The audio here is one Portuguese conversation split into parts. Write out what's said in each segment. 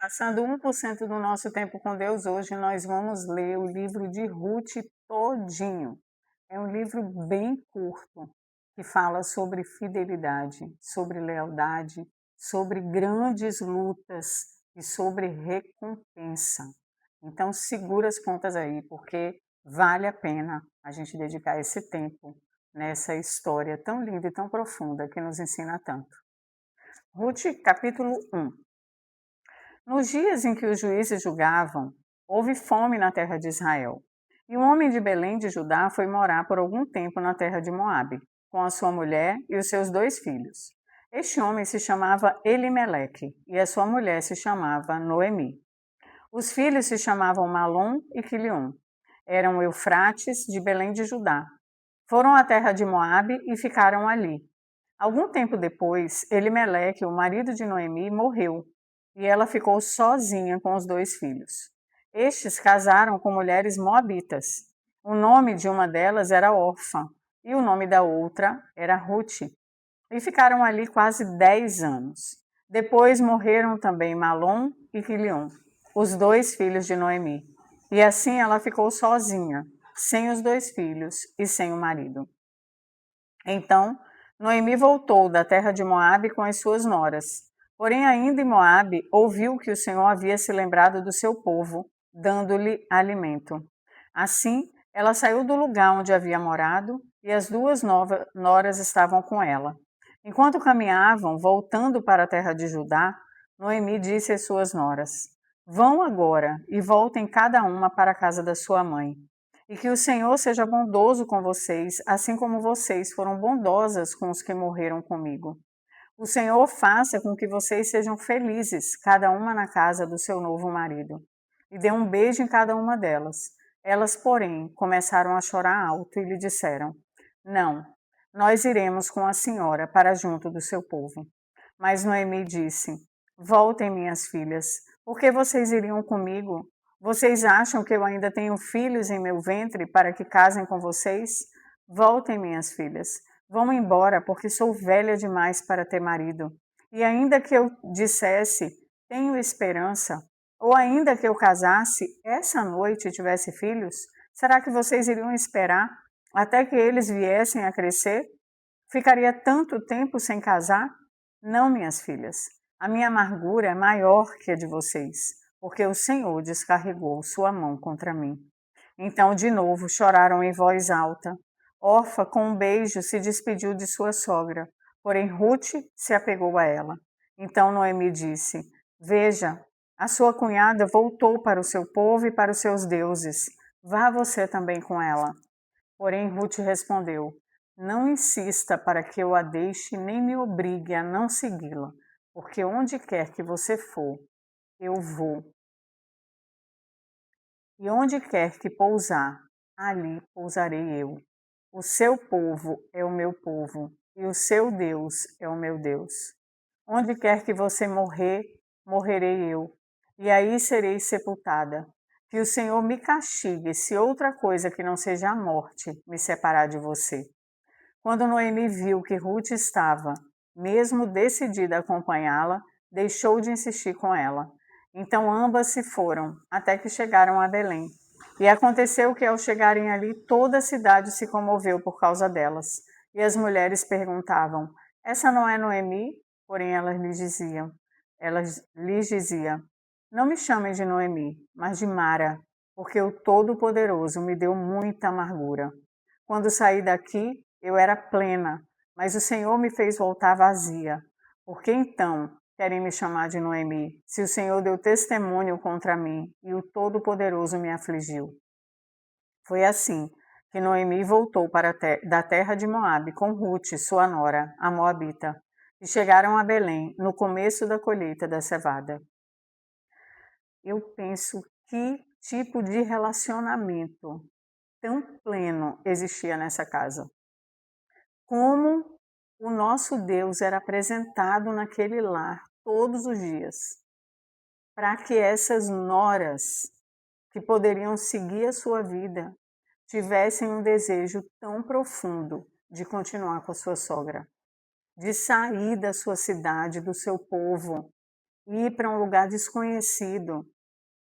Passando 1% do nosso tempo com Deus, hoje nós vamos ler o livro de Ruth todinho. É um livro bem curto, que fala sobre fidelidade, sobre lealdade, sobre grandes lutas e sobre recompensa. Então segura as pontas aí, porque vale a pena a gente dedicar esse tempo nessa história tão linda e tão profunda que nos ensina tanto. Ruth, capítulo 1. Nos dias em que os juízes julgavam, houve fome na terra de Israel. E um homem de Belém de Judá foi morar por algum tempo na terra de Moabe, com a sua mulher e os seus 2 filhos. Este homem se chamava Elimeleque e a sua mulher se chamava Noemi. Os filhos se chamavam Malom e Quilion. Eram Eufrates de Belém de Judá. Foram à terra de Moabe e ficaram ali. Algum tempo depois, Elimeleque, o marido de Noemi, morreu e ela ficou sozinha com os 2 filhos. Estes casaram com mulheres moabitas. O nome de uma delas era Orfa e o nome da outra era Ruth. E ficaram ali quase 10 anos. Depois morreram também Malom e Quilion, os 2 filhos de Noemi. E assim ela ficou sozinha, sem os 2 filhos e sem o marido. Então, Noemi voltou da terra de Moabe com as suas noras. Porém, ainda em Moabe, ouviu que o Senhor havia se lembrado do seu povo, dando-lhe alimento. Assim, ela saiu do lugar onde havia morado e as 2 noras estavam com ela. Enquanto caminhavam, voltando para a terra de Judá, Noemi disse às suas noras: Vão agora e voltem cada uma para a casa da sua mãe. E que o Senhor seja bondoso com vocês, assim como vocês foram bondosas com os que morreram comigo. O Senhor faça com que vocês sejam felizes, cada uma na casa do seu novo marido. E dê um beijo em cada uma delas. Elas, porém, começaram a chorar alto e lhe disseram: Não, nós iremos com a senhora para junto do seu povo. Mas Noemi disse: Voltem, minhas filhas, por que vocês iriam comigo? Vocês acham que eu ainda tenho filhos em meu ventre para que casem com vocês? Voltem, minhas filhas. Vão embora, porque sou velha demais para ter marido. E ainda que eu dissesse, tenho esperança, ou ainda que eu casasse essa noite e tivesse filhos, será que vocês iriam esperar até que eles viessem a crescer? Ficaria tanto tempo sem casar? Não, minhas filhas. A minha amargura é maior que a de vocês, porque o Senhor descarregou sua mão contra mim. Então, de novo, choraram em voz alta. Orfa, com um beijo, se despediu de sua sogra, porém Ruth se apegou a ela. Então Noemi disse: Veja, a sua cunhada voltou para o seu povo e para os seus deuses. Vá você também com ela. Porém Ruth respondeu: Não insista para que eu a deixe, nem me obrigue a não segui-la, porque onde quer que você for, eu vou. E onde quer que pousar, ali pousarei eu. O seu povo é o meu povo, e o seu Deus é o meu Deus. Onde quer que você morrer, morrerei eu, e aí serei sepultada. Que o Senhor me castigue se outra coisa que não seja a morte me separar de você. Quando Noemi viu que Ruth estava, mesmo decidida a acompanhá-la, deixou de insistir com ela. Então ambas se foram, até que chegaram a Belém. E aconteceu que ao chegarem ali, toda a cidade se comoveu por causa delas. E as mulheres perguntavam: Essa não é Noemi? Porém elas lhes diziam: Não me chamem de Noemi, mas de Mara, porque o Todo-Poderoso me deu muita amargura. Quando saí daqui, eu era plena, mas o Senhor me fez voltar vazia. Por que então querem me chamar de Noemi, se o Senhor deu testemunho contra mim e o Todo-Poderoso me afligiu? Foi assim que Noemi voltou da terra de Moabe com Ruth, sua nora, a moabita, e chegaram a Belém no começo da colheita da cevada. Eu penso que tipo de relacionamento tão pleno existia nessa casa. Como o nosso Deus era apresentado naquele lar todos os dias, para que essas noras que poderiam seguir a sua vida tivessem um desejo tão profundo de continuar com a sua sogra, de sair da sua cidade, do seu povo ir para um lugar desconhecido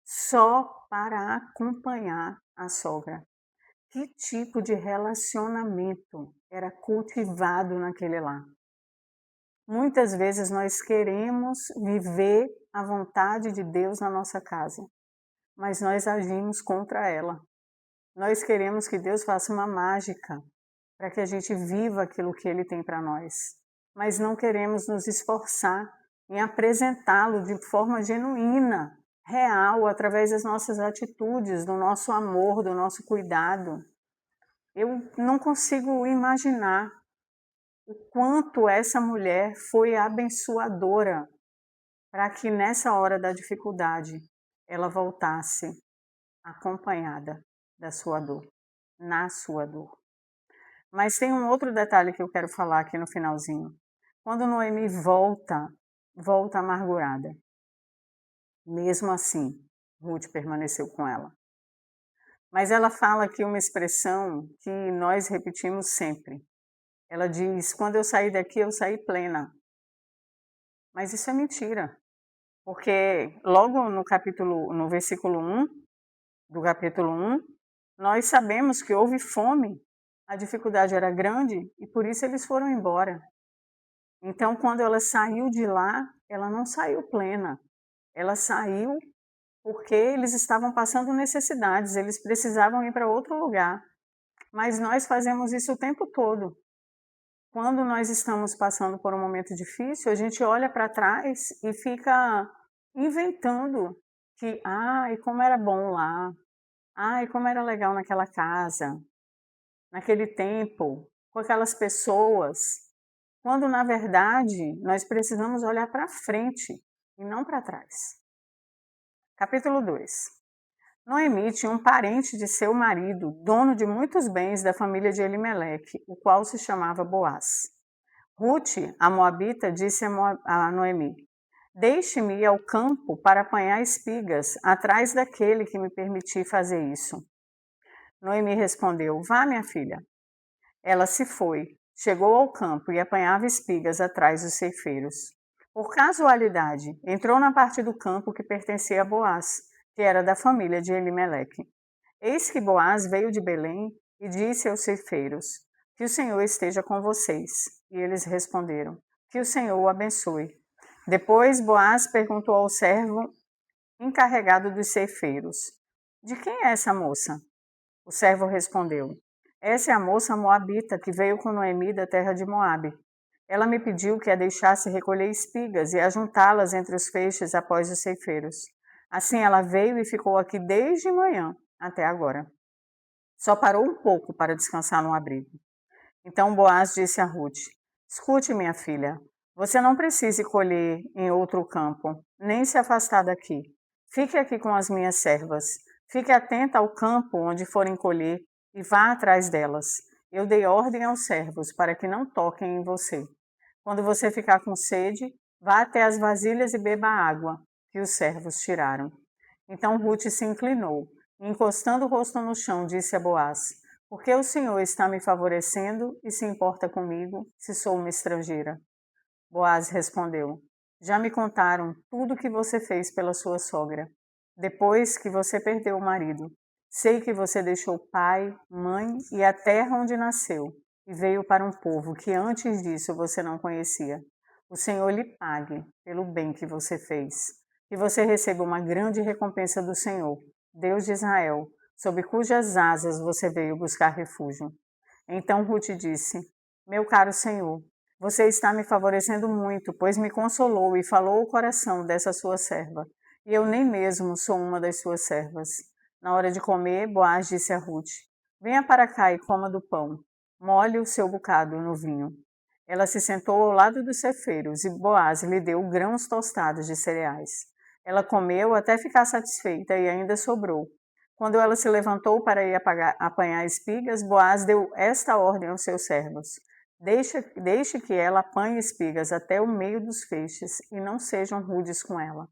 só para acompanhar a sogra. Que tipo de relacionamento era cultivado naquele lar? Muitas vezes nós queremos viver a vontade de Deus na nossa casa, mas nós agimos contra ela. Nós queremos que Deus faça uma mágica para que a gente viva aquilo que Ele tem para nós, mas não queremos nos esforçar em apresentá-lo de forma genuína, real, através das nossas atitudes, do nosso amor, do nosso cuidado. Eu não consigo imaginar o quanto essa mulher foi abençoadora para que nessa hora da dificuldade ela voltasse acompanhada da sua dor, na sua dor. Mas tem um outro detalhe que eu quero falar aqui no finalzinho. Quando Noemi volta amargurada. Mesmo assim, Ruth permaneceu com ela. Mas ela fala aqui uma expressão que nós repetimos sempre. Ela diz: quando eu saí daqui, eu saí plena. Mas isso é mentira. Porque logo no versículo 1 do capítulo 1, nós sabemos que houve fome, a dificuldade era grande e por isso eles foram embora. Então, quando ela saiu de lá, ela não saiu plena. Ela saiu porque eles estavam passando necessidades, eles precisavam ir para outro lugar. Mas nós fazemos isso o tempo todo. Quando nós estamos passando por um momento difícil, a gente olha para trás e fica inventando que, ai, como era bom lá, ai, como era legal naquela casa, naquele tempo, com aquelas pessoas, quando na verdade nós precisamos olhar para frente e não para trás. Capítulo 2. Noemi tinha um parente de seu marido, dono de muitos bens da família de Elimeleque, o qual se chamava Boaz. Ruth, a moabita, disse a Noemi: deixe-me ir ao campo para apanhar espigas, atrás daquele que me permitir fazer isso. Noemi respondeu: vá, minha filha. Ela se foi, chegou ao campo e apanhava espigas atrás dos ceifeiros. Por casualidade, entrou na parte do campo que pertencia a Boaz, que era da família de Elimeleque. Eis que Boaz veio de Belém e disse aos ceifeiros: que o Senhor esteja com vocês. E eles responderam: que o Senhor o abençoe. Depois Boaz perguntou ao servo encarregado dos ceifeiros: de quem é essa moça? O servo respondeu: essa é a moça moabita que veio com Noemi da terra de Moabe. Ela me pediu que a deixasse recolher espigas e ajuntá-las entre os feixes após os ceifeiros. Assim ela veio e ficou aqui desde manhã até agora. Só parou um pouco para descansar no abrigo. Então Boaz disse a Ruth: escute, minha filha, você não precisa colher em outro campo, nem se afastar daqui. Fique aqui com as minhas servas. Fique atenta ao campo onde forem colher e vá atrás delas. Eu dei ordem aos servos para que não toquem em você. Quando você ficar com sede, vá até as vasilhas e beba a água que os servos tiraram. Então Ruth se inclinou e, encostando o rosto no chão, disse a Boaz: por que o Senhor está me favorecendo e se importa comigo, se sou uma estrangeira? Boaz respondeu: já me contaram tudo o que você fez pela sua sogra, depois que você perdeu o marido. Sei que você deixou pai, mãe e a terra onde nasceu, e veio para um povo que antes disso você não conhecia. O Senhor lhe pague pelo bem que você fez, e você receba uma grande recompensa do Senhor, Deus de Israel, sob cujas asas você veio buscar refúgio. Então Ruth disse: meu caro Senhor, você está me favorecendo muito, pois me consolou e falou o coração dessa sua serva, e eu nem mesmo sou uma das suas servas. Na hora de comer, Boaz disse a Ruth: venha para cá e coma do pão, molhe o seu bocado no vinho. Ela se sentou ao lado dos ceifeiros e Boaz lhe deu grãos tostados de cereais. Ela comeu até ficar satisfeita e ainda sobrou. Quando ela se levantou para ir apanhar espigas, Boaz deu esta ordem aos seus servos: deixe que ela apanhe espigas até o meio dos feixes e não sejam rudes com ela.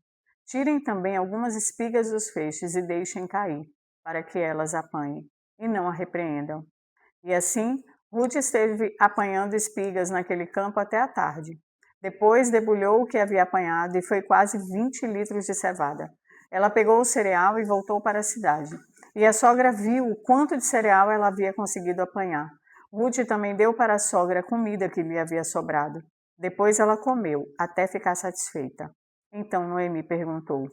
Tirem também algumas espigas dos feixes e deixem cair, para que elas apanhem, e não a repreendam. E assim, Ruth esteve apanhando espigas naquele campo até a tarde. Depois debulhou o que havia apanhado e foi quase 20 litros de cevada. Ela pegou o cereal e voltou para a cidade. E a sogra viu o quanto de cereal ela havia conseguido apanhar. Ruth também deu para a sogra a comida que lhe havia sobrado. Depois ela comeu, até ficar satisfeita. Então Noemi perguntou: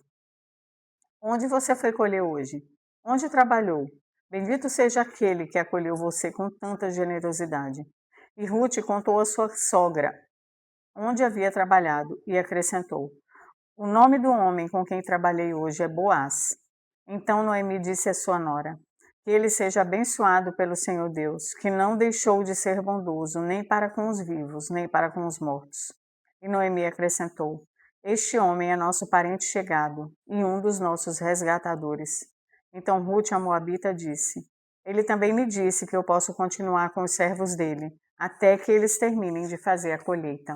Onde você foi colher hoje? Onde trabalhou? Bendito seja aquele que acolheu você com tanta generosidade. E Ruth contou à sua sogra onde havia trabalhado e acrescentou: O nome do homem com quem trabalhei hoje é Boaz. Então Noemi disse à sua nora: Que ele seja abençoado pelo Senhor Deus, que não deixou de ser bondoso nem para com os vivos, nem para com os mortos. E Noemi acrescentou: Este homem é nosso parente chegado e um dos nossos resgatadores. Então Ruth, a moabita, disse: Ele também me disse que eu posso continuar com os servos dele, até que eles terminem de fazer a colheita.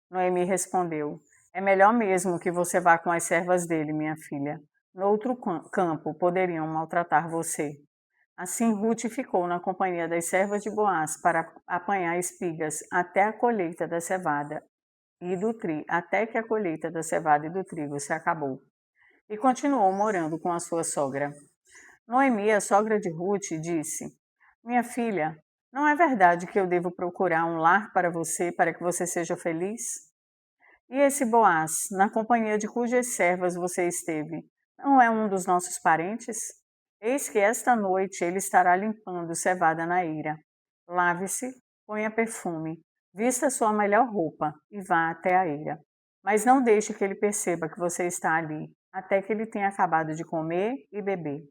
Noemi respondeu: É melhor mesmo que você vá com as servas dele, minha filha. No outro campo poderiam maltratar você. Assim Ruth ficou na companhia das servas de Boaz para apanhar espigas até a colheita da cevada e do trigo, até que a colheita da cevada e do trigo se acabou. E continuou morando com a sua sogra. Noemi, a sogra de Ruth, disse: Minha filha, não é verdade que eu devo procurar um lar para você para que você seja feliz? E esse Boaz, na companhia de cujas servas você esteve, não é um dos nossos parentes? Eis que esta noite ele estará limpando cevada na eira. Lave-se, ponha perfume, vista sua melhor roupa e vá até a eira. Mas não deixe que ele perceba que você está ali, até que ele tenha acabado de comer e beber.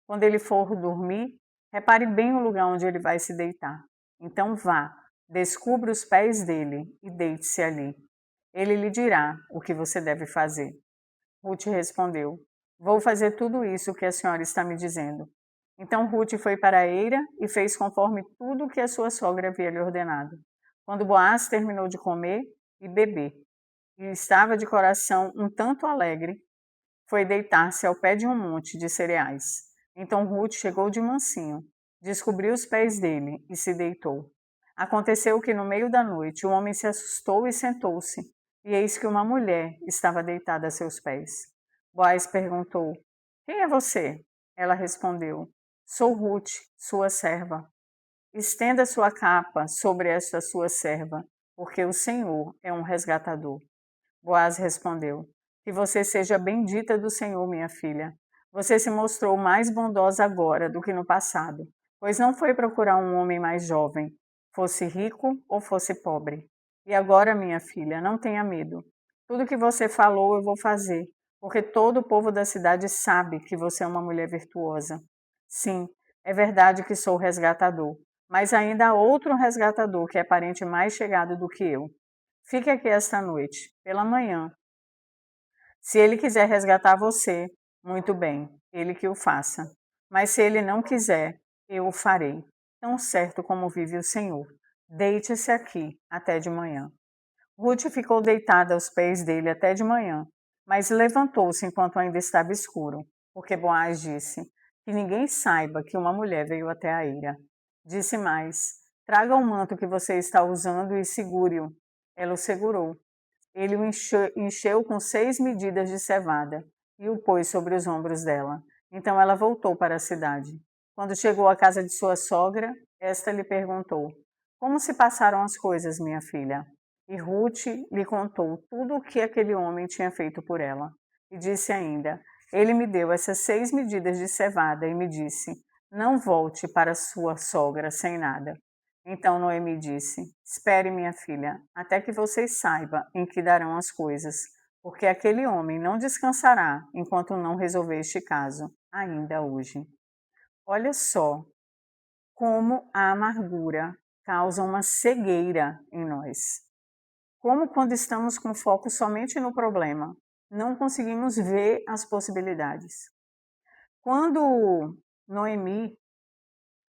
Quando ele for dormir, repare bem o lugar onde ele vai se deitar. Então vá, descubra os pés dele e deite-se ali. Ele lhe dirá o que você deve fazer. Ruth respondeu: Vou fazer tudo isso que a senhora está me dizendo. Então Ruth foi para a eira e fez conforme tudo o que a sua sogra havia lhe ordenado. Quando Boaz terminou de comer e beber, e estava de coração um tanto alegre, foi deitar-se ao pé de um monte de cereais. Então Ruth chegou de mansinho, descobriu os pés dele e se deitou. Aconteceu que no meio da noite o homem se assustou e sentou-se, e eis que uma mulher estava deitada a seus pés. Boaz perguntou: Quem é você? Ela respondeu: Sou Ruth, sua serva. Estenda sua capa sobre esta sua serva, porque o Senhor é um resgatador. Boaz respondeu: Que você seja bendita do Senhor, minha filha. Você se mostrou mais bondosa agora do que no passado, pois não foi procurar um homem mais jovem, fosse rico ou fosse pobre. E agora, minha filha, não tenha medo. Tudo que você falou eu vou fazer, porque todo o povo da cidade sabe que você é uma mulher virtuosa. Sim, é verdade que sou resgatador, mas ainda há outro resgatador que é parente mais chegado do que eu. Fique aqui esta noite, pela manhã. Se ele quiser resgatar você, muito bem, ele que o faça. Mas se ele não quiser, eu o farei, tão certo como vive o Senhor. Deite-se aqui até de manhã. Ruth ficou deitada aos pés dele até de manhã, mas levantou-se enquanto ainda estava escuro, porque Boaz disse: Que ninguém saiba que uma mulher veio até a eira. Disse mais: Traga o manto que você está usando e segure-o. Ela o segurou. Ele o encheu com 6 medidas de cevada e o pôs sobre os ombros dela. Então ela voltou para a cidade. Quando chegou à casa de sua sogra, esta lhe perguntou: Como se passaram as coisas, minha filha? E Ruth lhe contou tudo o que aquele homem tinha feito por ela. E disse ainda: Ele me deu essas 6 medidas de cevada e me disse: Não volte para sua sogra sem nada. Então Noemi disse: Espere, minha filha, até que você saiba em que darão as coisas, porque aquele homem não descansará enquanto não resolver este caso, ainda hoje. Olha só como a amargura causa uma cegueira em nós. Como quando estamos com foco somente no problema, não conseguimos ver as possibilidades. Quando Noemi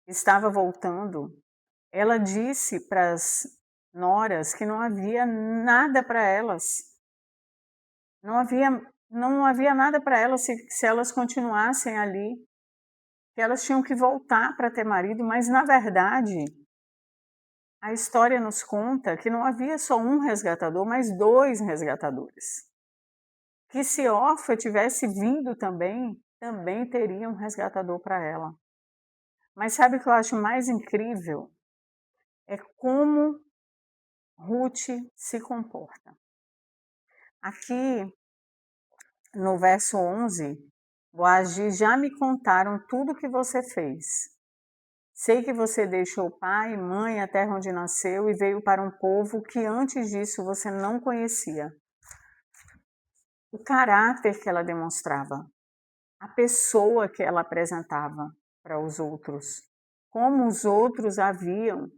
estava voltando, ela disse para as noras que não havia nada para elas. Não havia nada para elas se elas continuassem ali, que elas tinham que voltar para ter marido, mas na verdade a história nos conta que não havia só um resgatador, mas 2 resgatadores. Que se Orfa tivesse vindo também teria um resgatador para ela. Mas sabe o que eu acho mais incrível? É como Ruth se comporta. Aqui no verso 11, Boaz diz: já me contaram tudo o que você fez. Sei que você deixou pai e mãe, a terra onde nasceu, e veio para um povo que antes disso você não conhecia. O caráter que ela demonstrava, a pessoa que ela apresentava para os outros, como os outros a viam,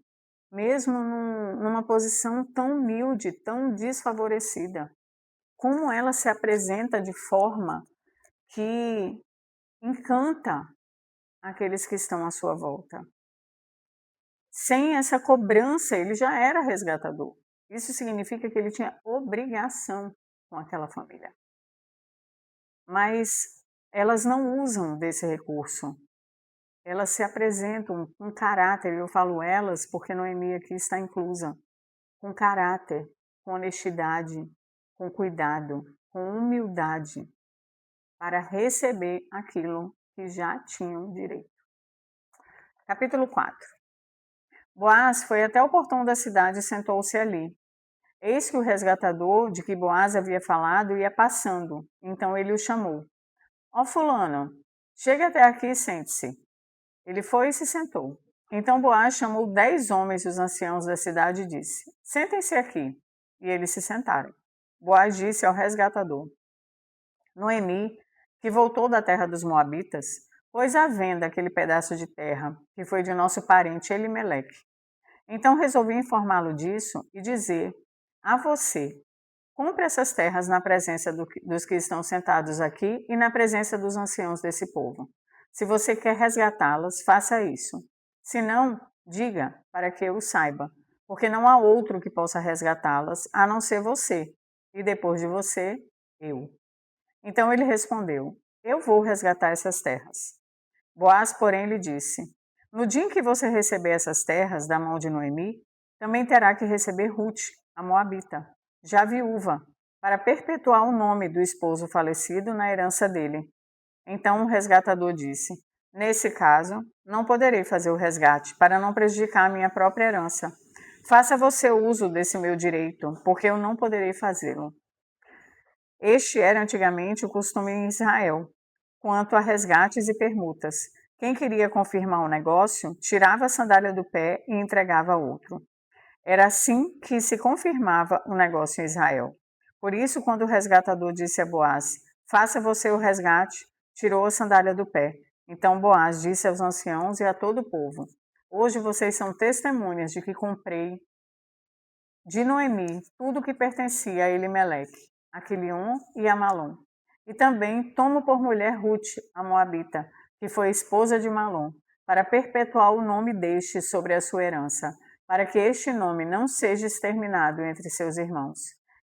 mesmo numa posição tão humilde, tão desfavorecida. Como ela se apresenta de forma que encanta aqueles que estão à sua volta. Sem essa cobrança, ele já era resgatador. Isso significa que ele tinha obrigação com aquela família. Mas elas não usam desse recurso. Elas se apresentam com caráter, eu falo elas porque Noemi aqui está inclusa, com caráter, com honestidade, com cuidado, com humildade, para receber aquilo que já tinham direito. Capítulo 4. Boaz foi até o portão da cidade e sentou-se ali. Eis que o resgatador de que Boaz havia falado ia passando. Então ele o chamou. Ó fulano, chegue até aqui e sente-se. Ele foi e se sentou. Então Boaz chamou 10 homens dos anciãos da cidade e disse: sentem-se aqui. E eles se sentaram. Boaz disse ao resgatador: Noemi, que voltou da terra dos Moabitas, pôs à venda aquele pedaço de terra que foi de nosso parente Elimeleque. Então resolvi informá-lo disso e dizer a você: compre essas terras na presença dos que estão sentados aqui e na presença dos anciãos desse povo. Se você quer resgatá-las, faça isso. Se não, diga para que eu o saiba, porque não há outro que possa resgatá-las a não ser você, e depois de você, eu. Então ele respondeu: eu vou resgatar essas terras. Boaz, porém, lhe disse: no dia em que você receber essas terras da mão de Noemi, também terá que receber Ruth, a Moabita, já viúva, para perpetuar o nome do esposo falecido na herança dele. Então o resgatador disse: nesse caso, não poderei fazer o resgate, para não prejudicar a minha própria herança. Faça você uso desse meu direito, porque eu não poderei fazê-lo. Este era antigamente o costume em Israel, quanto a resgates e permutas. Quem queria confirmar um negócio, tirava a sandália do pé e entregava a outro. Era assim que se confirmava o negócio em Israel. Por isso, quando o resgatador disse a Boaz: faça você o resgate, tirou a sandália do pé. Então Boaz disse aos anciãos e a todo o povo: hoje vocês são testemunhas de que comprei de Noemi tudo o que pertencia a Elimeleque, a Quilion e a Malom. E também tomo por mulher Ruth, a Moabita, que foi esposa de Malom, para perpetuar o nome deste sobre a sua herança, para que este nome não seja exterminado entre seus irmãos,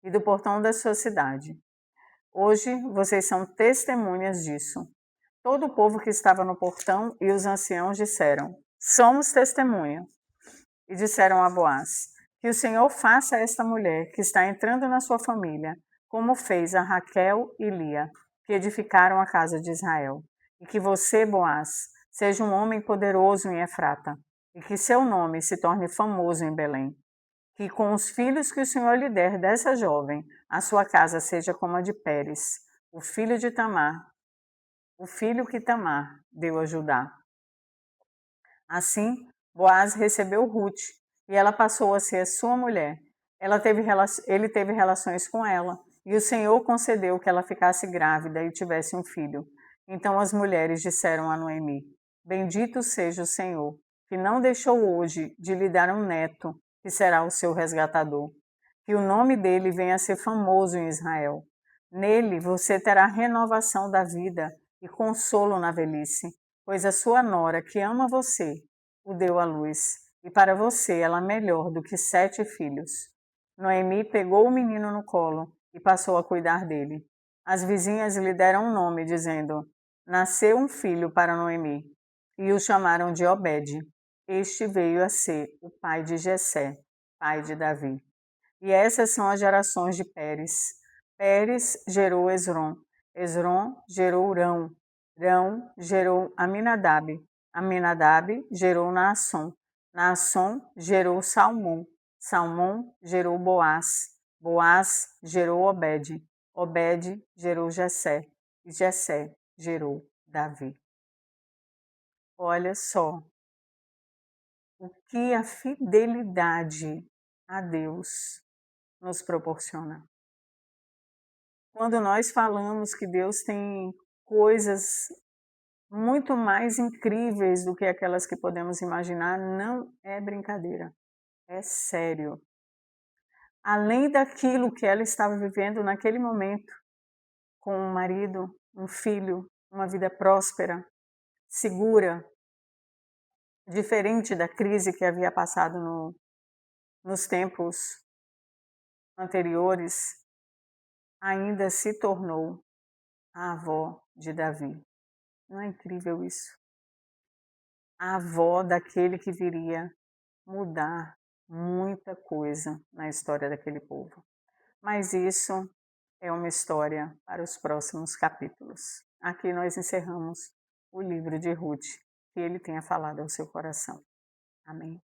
e do portão da sua cidade. Hoje vocês são testemunhas disso. Todo o povo que estava no portão e os anciãos disseram: somos testemunha. E disseram a Boaz: que o Senhor faça a esta mulher que está entrando na sua família, como fez a Raquel e Lia, que edificaram a casa de Israel. E que você, Boaz, seja um homem poderoso em Efrata, e que seu nome se torne famoso em Belém. Que com os filhos que o Senhor lhe der dessa jovem, a sua casa seja como a de Pérez, o filho de Tamar, o filho que Tamar deu a Judá. Assim, Boaz recebeu Ruth, e ela passou a ser sua mulher. Ele teve relações com ela, e o Senhor concedeu que ela ficasse grávida e tivesse um filho. Então as mulheres disseram a Noemi: bendito seja o Senhor, que não deixou hoje de lhe dar um neto, que será o seu resgatador. Que o nome dele venha a ser famoso em Israel. Nele você terá renovação da vida e consolo na velhice, pois a sua nora, que ama você, o deu à luz, e para você ela é melhor do que 7 filhos. Noemi pegou o menino no colo e passou a cuidar dele. As vizinhas lhe deram um nome, dizendo: nasceu um filho para Noemi, e o chamaram de Obed. Este veio a ser o pai de Jessé, pai de Davi. E essas são as gerações de Pérez. Pérez gerou Esrom. Esrom gerou Rão. Rão gerou Aminadab. Aminadab gerou Naasson. Naasson gerou Salmão. Salmão gerou Boaz. Boaz gerou Obed. Obed gerou Jessé. E Jessé gerou Davi. Olha só o que a fidelidade a Deus nos proporciona. Quando nós falamos que Deus tem coisas muito mais incríveis do que aquelas que podemos imaginar, não é brincadeira, é sério. Além daquilo que ela estava vivendo naquele momento, com um marido, um filho, uma vida próspera, segura, diferente da crise que havia passado nos tempos anteriores, ainda se tornou a avó de Davi. Não é incrível isso? A avó daquele que viria mudar muita coisa na história daquele povo. Mas isso é uma história para os próximos capítulos. Aqui nós encerramos o livro de Ruth, que ele tenha falado ao seu coração. Amém.